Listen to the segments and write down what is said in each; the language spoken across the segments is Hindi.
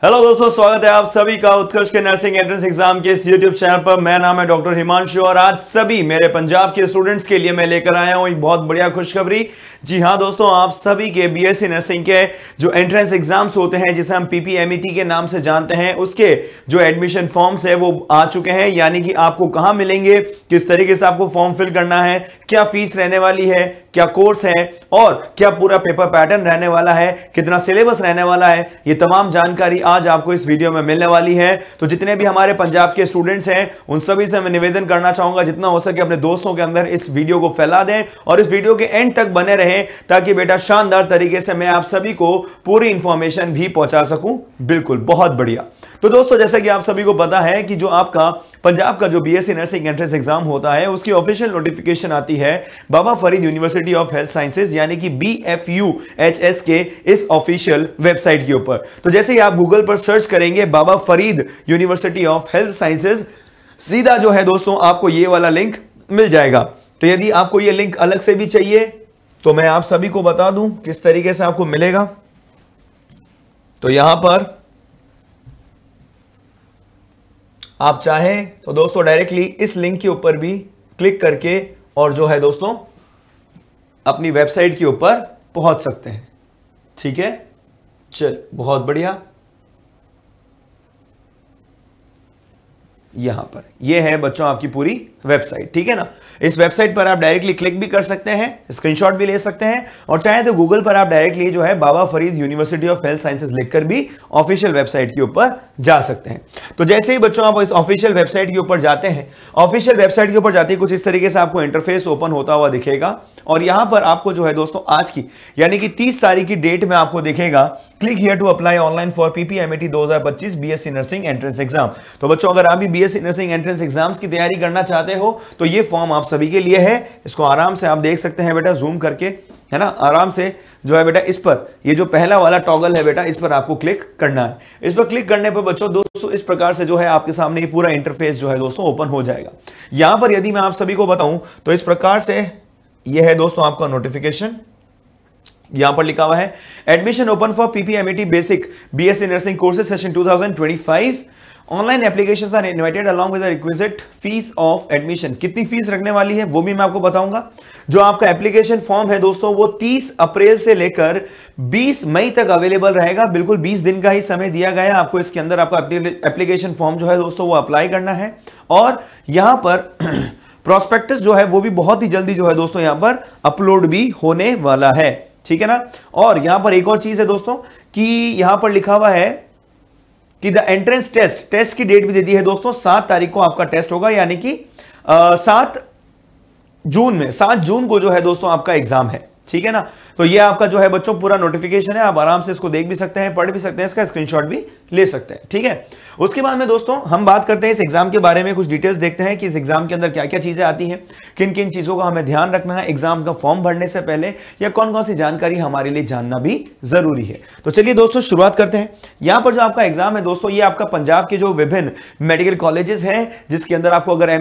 हेलो दोस्तों, स्वागत है आप सभी का उत्कृष्ट के नर्सिंग एंट्रेंस एग्जाम के इस यूट्यूब चैनल पर। मेरा नाम है डॉक्टर हिमांशु और आज सभी मेरे पंजाब के स्टूडेंट्स के लिए मैं लेकर आया हूं एक बहुत बढ़िया खुशखबरी। जी हां दोस्तों, आप सभी के बीएससी नर्सिंग के जो एंट्रेंस एग्जाम्स होते हैं, जिसे हम पीपीएमईटी के नाम से जानते हैं, उसके जो एडमिशन फॉर्म्स है वो आ चुके हैं। यानी कि आपको कहां मिलेंगे, किस तरीके से आपको फॉर्म फिल करना है, क्या फीस रहने वाली है, क्या कोर्स है और क्या पूरा पेपर पैटर्न रहने वाला है, कितना सिलेबस रहने वाला है, ये तमाम जानकारी आज आपको इस वीडियो में मिलने वाली है। तो जितने भी हमारे पंजाब के स्टूडेंट्स हैं उन सभी से मैं निवेदन करना चाहूंगा जितना हो सके अपने दोस्तों के अंदर इस वीडियो को फैला दें और इस वीडियो के एंड तक बने रहें ताकि बेटा शानदार तरीके से मैं आप सभी को पूरी इंफॉर्मेशन भी पहुंचा सकूं। बिल्कुल, बहुत बढ़िया। तो दोस्तों, जैसा कि आप सभी को पता है कि जो आपका पंजाब का जो बीएससी नर्सिंग एंट्रेंस एग्जाम होता है उसकी ऑफिशियल नोटिफिकेशन आती है Baba Farid university of health sciences यानी कि BFUHS के इस ऑफिशियल वेबसाइट के ऊपर। तो जैसे ही आप गूगल पर सर्च करेंगे Baba Farid university of health sciences, सीधा जो है दोस्तों आपको ये वाला लिंक मिल जाएगा। तो यदि आपको ये लिंक अलग से भी चाहिए तो मैं आप सभी को बता दूं किस तरीके से आपको मिलेगा। तो यहां पर आप चाहें तो दोस्तों डायरेक्टली इस लिंक के ऊपर भी क्लिक करके और जो है दोस्तों अपनी वेबसाइट के ऊपर पहुंच सकते हैं। ठीक है, चल बहुत बढ़िया। यहां पर यह है बच्चों आपकी पूरी वेबसाइट, ठीक है ना। इस वेबसाइट पर आप डायरेक्टली क्लिक भी कर सकते हैं, स्क्रीनशॉट भी ले सकते हैं और चाहे तो गूगल पर आप डायरेक्टली जो है Baba Farid university of health sciences लिखकर भी ऑफिशियल वेबसाइट के ऊपर जा सकते हैं। तो जैसे ही बच्चों आप इस ऑफिशियल वेबसाइट के ऊपर जाते हैं, ऑफिशियल वेबसाइट के ऊपर जाते ही कुछ इस तरीके से आपको इंटरफेस ओपन होता हुआ दिखेगा और यहां पर आपको जो है दोस्तों आज की यानी कि 30 तारीख की डेट में आपको दिखेगा click here to apply online for PPMET 2025 BSc nursing entrance exam. तो बच्चों, अगर आप भी बीएससी नर्सिंग एंट्रेंस एग्जाम्स की तैयारी करना चाहते हो तो ये फॉर्म आप सभी के लिए है। इसको आराम से आप देख सकते हैं बेटा, जूम करके, है ना, आराम से जो है बेटा इस पर ये जो पहला वाला टॉगल है बेटा, इस पर आपको क्लिक करना है। इस पर क्लिक करने पर बच्चों दोस्तों इस प्रकार से जो है आपके सामने ये पूरा इंटरफेस जो है दोस्तों ओपन हो जाएगा। यहां पर यदि मैं आप सभी को बताऊं तो इस प्रकार से ये है दोस्तों आपका नोटिफिकेशन। यहां पर लिखा हुआ है admission open for PPMET basic BSc nursing courses session 2025। Online applications are invited along with the requisite fees of admission. कितनी फीस रखने वाली है वो भी मैं आपको बताऊंगा। जो आपका एप्लीकेशन फॉर्म है दोस्तों वो 30 अप्रैल से लेकर 20 मई तक अवेलेबल रहेगा। बिल्कुल 20 दिन का ही समय दिया गया है आपको। इसके अंदर आपका एप्लीकेशन फॉर्म जो है दोस्तों वो अप्लाई करना है और यहां पर प्रोस्पेक्टस जो है वो भी बहुत ही जल्दी जो है दोस्तों यहां पर अपलोड भी होने वाला है, ठीक है ना। और यहां पर एक और चीज है दोस्तों कि यहां पर लिखा हुआ है कि द एंट्रेंस टेस्ट की डेट भी दे दी है दोस्तों। 7 तारीख को आपका टेस्ट होगा यानी कि 7 जून को जो है दोस्तों आपका एग्जाम है, ठीक है ना। तो ये आपका जो है बच्चों पूरा नोटिफिकेशन है, आप आराम से इसको देख भी सकते हैं, पढ़ भी सकते हैं, इसका स्क्रीनशॉट भी ले सकते हैं, ठीक है। उसके बाद में दोस्तों हम बात करते हैं इस एग्जाम के बारे में, कुछ डिटेल्स देखते हैं कि इस एग्जाम के अंदर क्या क्या चीजें आती हैं, किन किन चीजों का हमें ध्यान रखना है एग्जाम का फॉर्म भरने से पहले, या कौन कौन सी जानकारी हमारे लिए जानना भी जरूरी है। तो चलिए दोस्तों शुरुआत करते हैं। यहां पर जो आपका एग्जाम है दोस्तों ये आपका पंजाब के जो विभिन्न मेडिकल कॉलेजेस हैं जिसके अंदर आपको अगर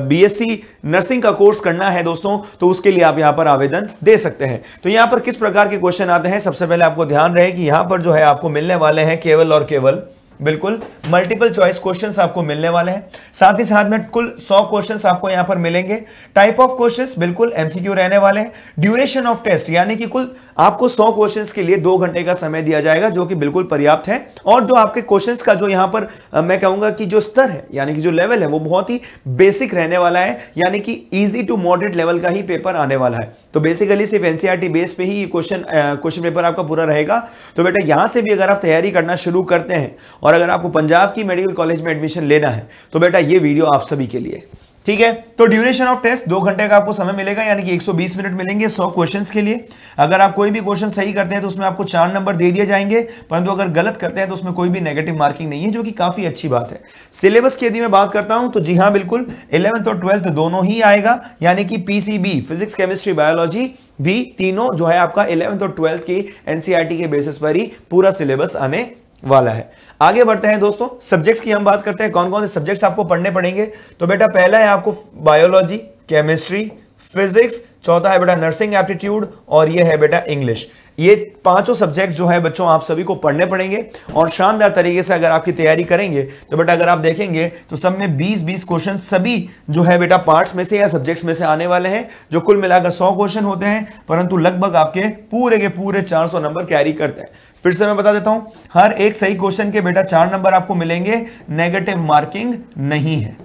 बीएससी नर्सिंग का कोर्स करना है दोस्तों तो उसके लिए आप यहां पर आवेदन दे सकते हैं। तो यहां पर किस प्रकार के क्वेश्चन आते हैं, सबसे पहले आपको ध्यान रहे कि यहां पर जो है आपको मिलने वाले हैं केवल और केवल बिल्कुल मल्टीपल चॉइस क्वेश्चंस आपको मिलने वाले हैं। साथ ही साथ में कुल 100 क्वेश्चंस आपको यहां पर मिलेंगे। टाइप ऑफ क्वेश्चंस बिल्कुल एमसीक्यू रहने वाले हैं। ड्यूरेशन ऑफ टेस्ट यानी कि कुल आपको 100 क्वेश्चंस के लिए 2 घंटे का समय दिया जाएगा जो कि बिल्कुल पर्याप्त है। और जो आपके क्वेश्चंस का जो यहां पर मैं कहूंगा कि जो स्तर है यानी कि जो लेवल है वो बहुत ही बेसिक रहने वाला है, यानी कि इजी टू मॉडरेट लेवल का ही पेपर आने वाला है। तो बेसिकली सिर्फ एनसीईआरटी बेस पे ही क्वेश्चन पेपर आपका पूरा रहेगा। तो बेटा यहां से भी अगर आप तैयारी करना शुरू करते हैं और अगर आपको पंजाब की मेडिकल कॉलेज में एडमिशन लेना है तो बेटा ये वीडियो आप सभी के लिए, ठीक है। तो ड्यूरेशन ऑफ टेस्ट 2 घंटे का आपको समय मिलेगा यानी कि 120 मिनट मिलेंगे 100 क्वेश्चंस के लिए। अगर आप कोई भी क्वेश्चन सही करते हैं तो उसमें आपको 4 नंबर दे दिए जाएंगे, परंतु अगर गलत करते हैं तो उसमें कोई भी नेगेटिव मार्किंग नहीं है, जो कि काफी अच्छी बात है। सिलेबस की यदि मैं बात करता हूं तो जी हां बिल्कुल 11th और 12th दोनों ही आएगा, यानी कि पीसीबी फिजिक्स केमिस्ट्री बायोलॉजी भी तीनों जो है आपका 11th और 12th की एनसीईआरटी के बेसिस पर ही पूरा सिलेबस आने वाला है। आगे बढ़ते हैं दोस्तों, सब्जेक्ट्स की हम बात करते हैं, कौन कौन से सब्जेक्ट्स आपको पढ़ने पड़ेंगे। तो बेटा पहला है आपको बायोलॉजी, केमिस्ट्री, फिजिक्स, चौथा है बेटा नर्सिंग एप्टीट्यूड और ये है बेटा इंग्लिश। ये पांचों सब्जेक्ट जो है बच्चों आप सभी को पढ़ने पड़ेंगे और शानदार तरीके से अगर आपकी तैयारी करेंगे तो बेटा अगर आप देखेंगे तो सब में 20-20 क्वेश्चन सभी जो है बेटा पार्ट्स में से या सब्जेक्ट्स में से आने वाले हैं, जो कुल मिलाकर 100 क्वेश्चन होते हैं, परंतु लगभग आपके पूरे के पूरे 400 नंबर कैरी करते हैं। फिर से मैं बता देता हूं, हर एक सही क्वेश्चन के बेटा 4 नंबर आपको मिलेंगे, नेगेटिव मार्किंग नहीं है,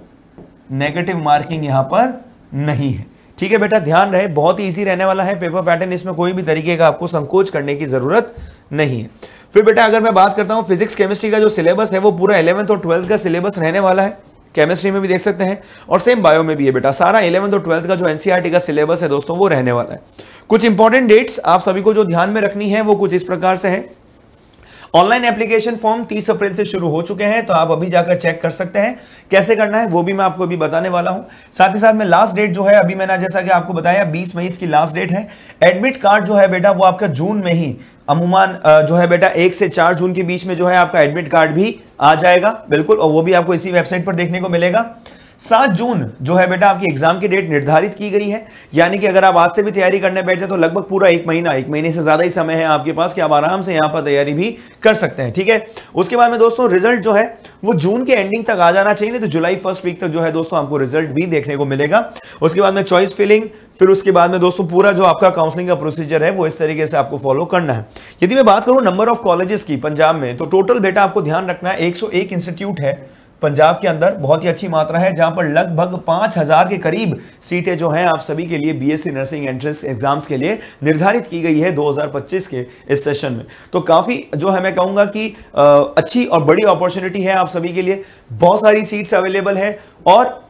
नेगेटिव मार्किंग यहां पर नहीं है। ठीक है बेटा, ध्यान रहे, बहुत ही इजी रहने वाला है पेपर पैटर्न, इसमें कोई भी तरीके का आपको संकोच करने की जरूरत नहीं है। फिर बेटा अगर मैं बात करता हूं फिजिक्स केमिस्ट्री का जो सिलेबस है वो पूरा 11th और 12th का सिलेबस रहने वाला है, केमिस्ट्री में भी देख सकते हैं और सेम बायो में भी है बेटा, सारा 11th और 12th का जो एनसीईआरटी का सिलेबस है दोस्तों वो रहने वाला है। कुछ इंपॉर्टेंट डेट्स आप सभी को जो ध्यान में रखनी है वो कुछ इस प्रकार से है। ऑनलाइन एप्लीकेशन फॉर्म 30 अप्रैल से शुरू हो चुके हैं, तो आप अभी जाकर चेक कर सकते हैं, कैसे करना है वो भी मैं आपको अभी बताने वाला हूं। साथ ही साथ में लास्ट डेट जो है अभी मैंने जैसा कि आपको बताया 20 मई की लास्ट डेट है। एडमिट कार्ड जो है बेटा वो आपका जून में ही अमूमन जो है बेटा 1 से 4 जून के बीच में जो है आपका एडमिट कार्ड भी आ जाएगा बिल्कुल, और वो भी आपको इसी वेबसाइट पर देखने को मिलेगा। 7 जून जो है बेटा आपकी एग्जाम की डेट निर्धारित की गई है, यानी कि अगर आप आज से भी तैयारी करने बैठ जाए तो लगभग पूरा 1 महीना, 1 महीने से ज्यादा ही समय है आपके पास कि आप आराम से यहां पर तैयारी भी कर सकते हैं। ठीक है, उसके बाद में दोस्तों रिजल्ट जो है वो जून के एंडिंग तक आ जाना चाहिए, तो जुलाई फर्स्ट वीक तक जो है दोस्तों आपको रिजल्ट भी देखने को मिलेगा। उसके बाद में चॉइस फिलिंग, फिर उसके बाद में दोस्तों पूरा जो आपका काउंसलिंग का प्रोसीजर है वो इस तरीके से आपको फॉलो करना है। यदि मैं बात करूं नंबर ऑफ कॉलेजेस की पंजाब में, तो टोटल बेटा आपको ध्यान रखना है 101 इंस्टीट्यूट है पंजाब के अंदर, बहुत ही अच्छी मात्रा है, जहां पर लगभग 5000 के करीब सीटें जो हैं आप सभी के लिए बीएससी नर्सिंग एंट्रेंस एग्जाम्स के लिए निर्धारित की गई है 2025 के इस सेशन में। तो काफी जो है मैं कहूंगा कि अच्छी और बड़ी अपॉर्चुनिटी है आप सभी के लिए, बहुत सारी सीट्स अवेलेबल है और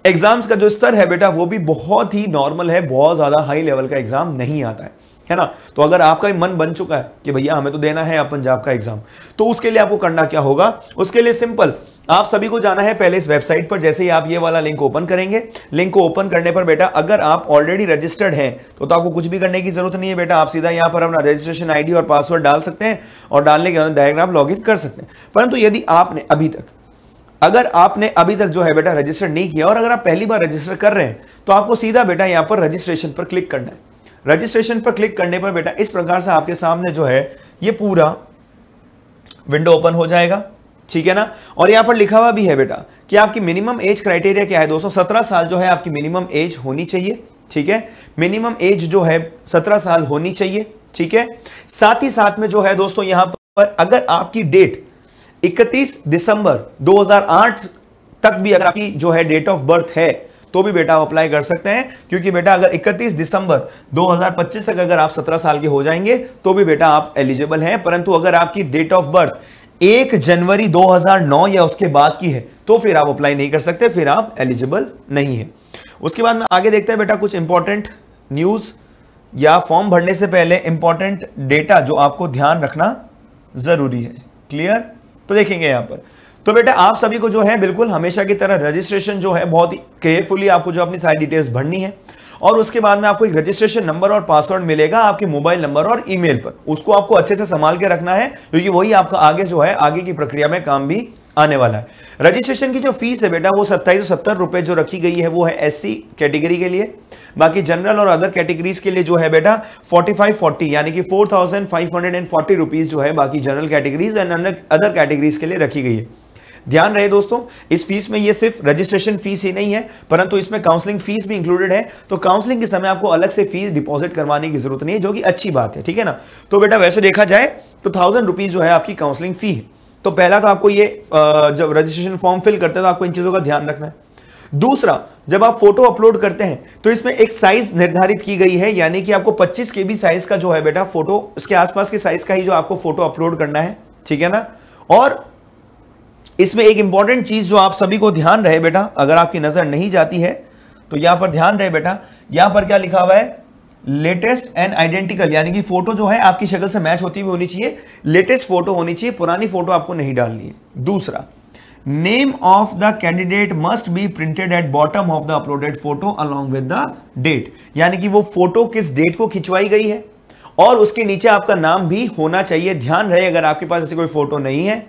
एग्जाम्स का जो स्तर है बेटा वो भी बहुत ही नॉर्मल है, बहुत ज्यादा हाई लेवल का एग्जाम नहीं आता है ना। तो अगर आपका मन बन चुका है कि भैया हमें तो देना है अब पंजाब का एग्जाम, तो उसके लिए आपको करना क्या होगा, उसके लिए सिंपल आप सभी को जाना है पहले इस वेबसाइट पर। जैसे ही आप ये वाला लिंक ओपन करेंगे, लिंक को ओपन करने पर बेटा अगर आप ऑलरेडी रजिस्टर्ड हैं तो आपको कुछ भी करने की जरूरत नहीं है बेटा, आप सीधा यहां पर अपना रजिस्ट्रेशन आईडी और पासवर्ड डाल सकते हैं और डालने के बाद डायरेक्ट आप लॉगिन कर सकते हैं। परंतु यदि आपने अभी तक जो है बेटा रजिस्टर नहीं किया और अगर आप पहली बार रजिस्टर कर रहे हैं तो आपको सीधा बेटा यहां पर रजिस्ट्रेशन पर क्लिक करना है। रजिस्ट्रेशन पर क्लिक करने पर बेटा इस प्रकार से आपके सामने जो है ये पूरा विंडो ओपन हो जाएगा, ठीक है ना। और यहां पर लिखा हुआ भी है बेटा कि आपकी मिनिमम एज क्राइटेरिया क्या है दोस्तों, 17 साल जो है आपकी मिनिमम एज होनी चाहिए, ठीक है। मिनिमम एज जो है 17 साल होनी चाहिए, ठीक है। साथ ही साथ में जो है दोस्तों यहां पर अगर आपकी डेट 31 दिसंबर 2008 तक भी अगर आपकी जो है डेट ऑफ बर्थ है तो भी बेटा आप अप्लाई कर सकते हैं, क्योंकि बेटा अगर 31 दिसंबर 2025 तक अगर आप 17 साल के हो जाएंगे तो भी बेटा आप एलिजिबल हैं। परंतु अगर आपकी डेट ऑफ बर्थ 1 जनवरी 2009 या उसके बाद की है तो फिर आप अप्लाई नहीं कर सकते, फिर आप एलिजिबल नहीं है। उसके बाद में आगे देखते हैं बेटा कुछ इंपॉर्टेंट न्यूज या फॉर्म भरने से पहले इंपॉर्टेंट डेटा जो आपको ध्यान रखना जरूरी है। क्लियर, तो देखेंगे यहां पर तो बेटा आप सभी को जो है बिल्कुल हमेशा की तरह रजिस्ट्रेशन जो है बहुत ही केयरफुली आपको जो अपनी सारी डिटेल्स भरनी है और उसके बाद में आपको एक रजिस्ट्रेशन नंबर और पासवर्ड मिलेगा आपके मोबाइल नंबर और ईमेल पर। उसको आपको अच्छे से संभाल के रखना है क्योंकि वही आपका आगे जो है आगे की प्रक्रिया में काम भी आने वाला है। रजिस्ट्रेशन की जो फीस है बेटा वो 2770 रुपए जो रखी गई है वो है एससी कैटेगरी के लिए। बाकी जनरल और अदर कैटेगरीज के लिए जो है बेटा 4540 यानी कि 4540 रुपीज जो है बाकी general categories and other categories के लिए रखी गई है। ध्यान रहे दोस्तों, इस फीस में ये सिर्फ रजिस्ट्रेशन फीस ही नहीं है परंतु इसमें काउंसलिंग फीस भी इंक्लूडेड है, तो काउंसलिंग के समय आपको अलग से फीस डिपॉजिट करवाने की जरूरत नहीं है, जो कि अच्छी बात है, ठीक है ना। तो बेटा वैसे देखा जाए तो 1000 रुपीज जो है आपकी काउंसलिंग फी है। तो पहला तो आपको ये जब रजिस्ट्रेशन फॉर्म फिल करते हैं तो आपको इन चीजों का ध्यान रखना है। दूसरा, जब आप फोटो अपलोड करते हैं तो इसमें एक साइज निर्धारित की गई है, यानी कि आपको 25 KB साइज का जो है बेटा फोटो उसके आसपास के साइज का ही जो आपको फोटो अपलोड करना है, ठीक है ना। और इसमें एक इंपॉर्टेंट चीज जो आप सभी को ध्यान रहे बेटा, अगर आपकी नजर नहीं जाती है तो यहां पर ध्यान रहे बेटा, यहां पर क्या लिखा हुआ है, लेटेस्ट एंड आइडेंटिकल, यानी कि फोटो जो है आपकी शक्ल से मैच होती हुई होनी चाहिए, लेटेस्ट फोटो होनी चाहिए, पुरानी फोटो आपको नहीं डालनी है। दूसरा, name of the candidate must be printed at bottom of the uploaded photo along with the date, यानी कि वो फोटो किस डेट को खिंचवाई गई है और उसके नीचे आपका नाम भी होना चाहिए। ध्यान रहे अगर आपके पास ऐसी कोई फोटो नहीं है,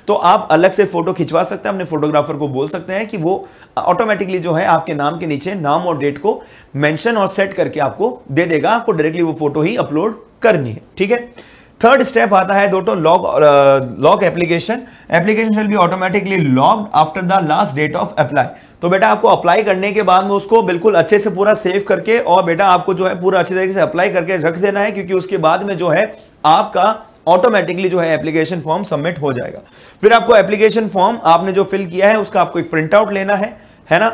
तो आप अलग से फोटो खिंचवा सकते हैं, अपने फोटोग्राफर को बोल सकते हैं कि वो ऑटोमेटिकली जो है आपके नाम के नीचे नाम और डेट को मेंशन और सेट करके आपको दे देगा, आपको डायरेक्टली वो फोटो ही अपलोड करनी है। ठीक है, थर्ड स्टेप आता है दोस्तों log application will be automatically logged after the last date of apply. तो बेटा आपको अप्लाई करने के बाद में उसको बिल्कुल अच्छे से पूरा सेव करके और बेटा आपको जो है पूरा अच्छे तरीके से अप्लाई करके रख देना है, क्योंकि उसके बाद में जो है आपका ऑटोमेटिकली जो है एप्लीकेशन फॉर्म सबमिट हो जाएगा। फिर आपको एप्लीकेशन फॉर्म आपने जो फिल किया है उसका आपको एक प्रिंट आउट लेना है ना।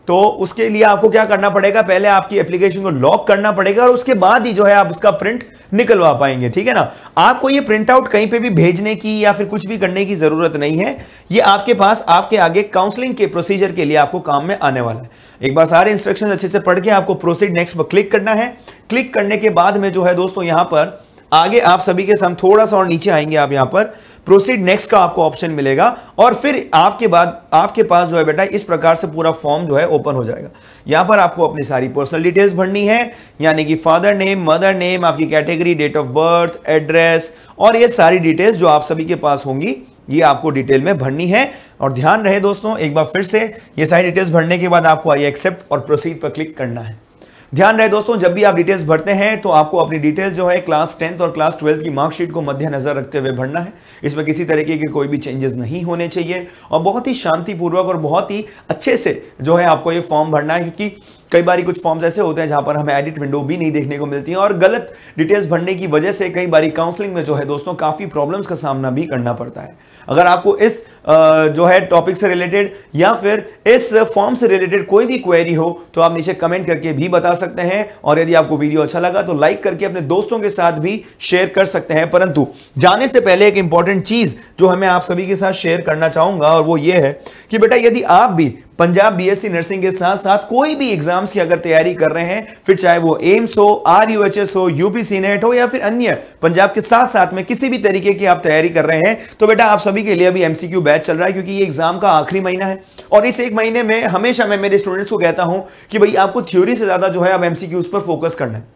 तो उसके लिए आपको क्या करना पड़ेगा, पहले आपकी एप्लीकेशन को लॉक करना पड़ेगा और उसके बाद ही जो है आप उसका प्रिंट निकलवा पाएंगे। ठीक है ना, आपको ये प्रिंट आउट कहीं पे भी भेजने की या फिर कुछ भी करने की जरूरत नहीं है, ये आपके पास आपके आगे काउंसलिंग के प्रोसीजर के लिए आपको काम में आने वाला है। एक बार सारे इंस्ट्रक्शंस अच्छे से पढ़ के आपको प्रोसीड नेक्स्ट पर क्लिक करना है। क्लिक करने के बाद में जो है दोस्तों यहां पर आगे आप सभी के साथ थोड़ा सा और नीचे आएंगे, आप यहां पर प्रोसीड नेक्स्ट का आपको ऑप्शन मिलेगा और फिर आपके पास जो है बेटा इस प्रकार से पूरा फॉर्म जो है ओपन हो जाएगा। यहां पर आपको अपनी सारी पर्सनल डिटेल्स भरनी है, यानी कि फादर नेम, मदर नेम, आपकी category, date of birth, address और ये सारी डिटेल्स जो आप सभी के पास होंगी ये आपको डिटेल में भरनी है। और ध्यान रहे दोस्तों, एक बार फिर से ये सारी डिटेल्स भरने के बाद आपको आइए एक्सेप्ट और प्रोसीड पर क्लिक करना है। ध्यान रहे दोस्तों, जब भी आप डिटेल्स भरते हैं तो आपको अपनी डिटेल्स जो है क्लास 10th और क्लास 12th की मार्कशीट को मद्देनजर रखते हुए भरना है। इसमें किसी तरीके के कोई भी चेंजेस नहीं होने चाहिए और बहुत ही शांतिपूर्वक और बहुत ही अच्छे से जो है आपको ये फॉर्म भरना है, क्योंकि कई बार कुछ फॉर्म्स ऐसे होते हैं जहां पर हमें एडिट विंडो भी नहीं देखने को मिलती है और गलत डिटेल्स भरने की वजह से कई बार काउंसलिंग में जो है दोस्तों काफी प्रॉब्लम्स का सामना भी करना पड़ता है। अगर आपको इस जो है टॉपिक से रिलेटेड या फिर इस फॉर्म से रिलेटेड कोई भी क्वेरी हो तो आप नीचे कमेंट करके भी बता सकते हैं और यदि आपको वीडियो अच्छा लगा तो लाइक करके अपने दोस्तों के साथ भी शेयर कर सकते हैं। परंतु जाने से पहले एक इंपॉर्टेंट चीज जो हमें आप सभी के साथ शेयर करना चाहूंगा और वो ये है कि बेटा यदि आप भी पंजाब बीएससी नर्सिंग के साथ साथ कोई भी एग्जाम्स की अगर तैयारी कर रहे हैं, फिर चाहे वो एम्स हो, RUHS हो, यूपीसी नेट हो या फिर अन्य पंजाब के साथ साथ में किसी भी तरीके की आप तैयारी कर रहे हैं, तो बेटा आप सभी के लिए अभी MCQ बैच चल रहा है, क्योंकि ये एग्जाम का आखिरी महीना है। और इस एक महीने में हमेशा मैं मेरे स्टूडेंट्स को कहता हूं कि भाई आपको थ्योरी से ज्यादा जो है अब MCQs पर फोकस करना है।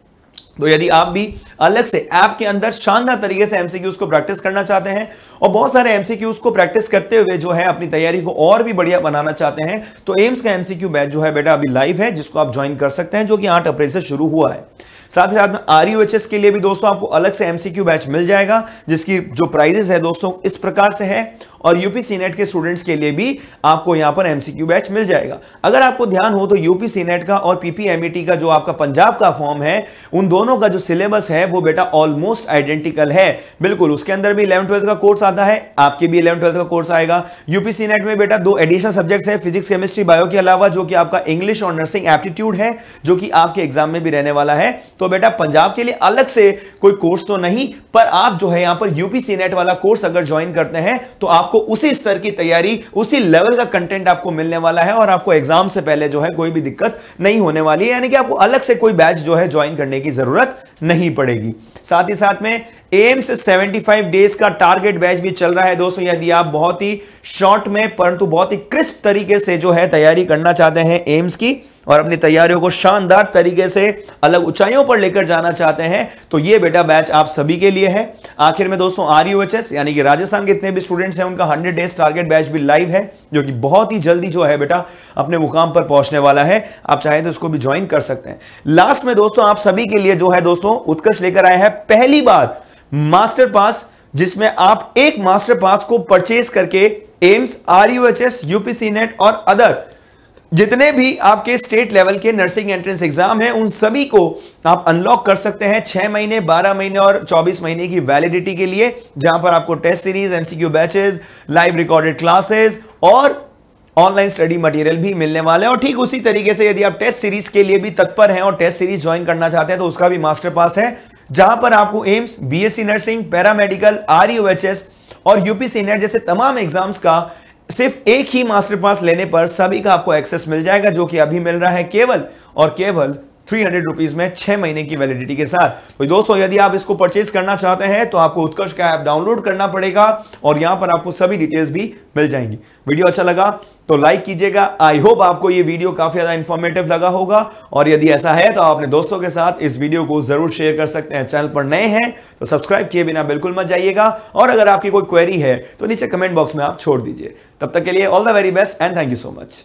तो यदि आप भी अलग से ऐप के अंदर शानदार तरीके से MCQs को प्रैक्टिस करना चाहते हैं और बहुत सारे MCQs को प्रैक्टिस करते हुए जो है अपनी तैयारी को और भी बढ़िया बनाना चाहते हैं, तो एम्स का MCQ बैच जो है बेटा अभी लाइव है, जिसको आप ज्वाइन कर सकते हैं, जो कि 8 अप्रैल से शुरू हुआ है। साथ ही साथ में RUHS के लिए भी दोस्तों आपको अलग से MCQ बैच मिल जाएगा, जिसकी जो प्राइजेस है दोस्तों इस प्रकार से है, और यूपीसी नेट के स्टूडेंट्स के लिए भी आपको यहां पर MCQ बैच मिल जाएगा। अगर आपको ध्यान हो तो यूपीसी नेट का और PPMET का जो आपका पंजाब का फॉर्म है, उन दोनों का जो सिलेबस है वो बेटा ऑलमोस्ट आइडेंटिकल है। बिल्कुल उसके अंदर भी 11th-12th का कोर्स आता है, आपके भी 11th-12th का कोर्स आएगा। यूपीसी नेट में बेटा 2 एडिशनल सब्जेक्ट्स है, फिजिक्स, केमिस्ट्री, बायो के अलावा, जो कि आपका इंग्लिश और नर्सिंग एप्टीट्यूड है, जो कि आपके एग्जाम में भी रहने वाला है। तो बेटा पंजाब के लिए अलग से कोई कोर्स तो नहीं, पर आप जो है यहां पर यूपीसी नेट वाला कोर्स अगर ज्वाइन करते हैं तो आपको उसी स्तर की तैयारी, उसी लेवल का कंटेंट आपको मिलने वाला है और आपको एग्जाम से पहले जो है कोई भी दिक्कत नहीं होने वाली है, यानी कि आपको अलग से कोई बैच जो है ज्वाइन करने की जरूरत नहीं पड़ेगी। साथ ही साथ में एम्स 75 डेज का टारगेट बैच भी चल रहा है दोस्तों। यदि आप बहुत ही शॉर्ट में परंतु बहुत ही क्रिस्प तरीके से जो है तैयारी करना चाहते हैं एम्स की और अपनी तैयारियों को शानदार तरीके से अलग ऊंचाइयों पर लेकर जाना चाहते हैं, तो ये बेटा बैच आप सभी के लिए है। आखिर में दोस्तों RUHS यानी कि राजस्थान के इतने भी स्टूडेंट्स हैं उनका 100 डेज टारगेट बैच भी लाइव है, जो कि बहुत ही जल्दी जो है बेटा अपने मुकाम पर पहुंचने वाला है। आप चाहें तो इसको भी ज्वाइन कर सकते हैं। लास्ट में दोस्तों आप सभी के लिए जो है दोस्तों उत्कर्ष लेकर आए हैं पहली बार मास्टर पास, जिसमें आप एक मास्टर पास को परचेज करके एम्स, RUHS, यूपीसी नेट और अदर जितने भी आपके स्टेट लेवल के नर्सिंग एंट्रेंस एग्जाम हैं उन सभी को आप अनलॉक कर सकते हैं 6 महीने, 12 महीने और 24 महीने की वैलिडिटी के लिए, जहां पर आपको test series, MCQ batches, live recorded classes और ऑनलाइन स्टडी मटेरियल भी मिलने वाले हैं। और ठीक उसी तरीके से यदि आप टेस्ट सीरीज के लिए भी तत्पर हैं और टेस्ट सीरीज ज्वाइन करना चाहते हैं तो उसका भी मास्टर पास है, जहां पर आपको AIIMS, BSc nursing, paramedical, RUHS और यूपीसी नेट जैसे तमाम एग्जाम्स का सिर्फ एक ही मास्टर पास लेने पर सभी का आपको एक्सेस मिल जाएगा, जो कि अभी मिल रहा है केवल और केवल 300 रुपीज में 6 महीने की वैलिडिटी के साथ। तो दोस्तों यदि आप इसको परचेज करना चाहते हैं तो आपको उत्कर्ष का ऐप डाउनलोड करना पड़ेगा और यहां पर आपको सभी डिटेल्स भी मिल जाएंगी। वीडियो अच्छा लगा तो लाइक कीजिएगा। आई होप आपको ये वीडियो काफी ज्यादा इंफॉर्मेटिव लगा होगा और यदि ऐसा है तो आप अपने दोस्तों के साथ इस वीडियो को जरूर शेयर कर सकते हैं। चैनल पर नए हैं तो सब्सक्राइब किए बिना बिल्कुल मत जाइएगा और अगर आपकी कोई क्वेरी है तो नीचे कमेंट बॉक्स में आप छोड़ दीजिए। तब तक के लिए all the very best and thank you so much.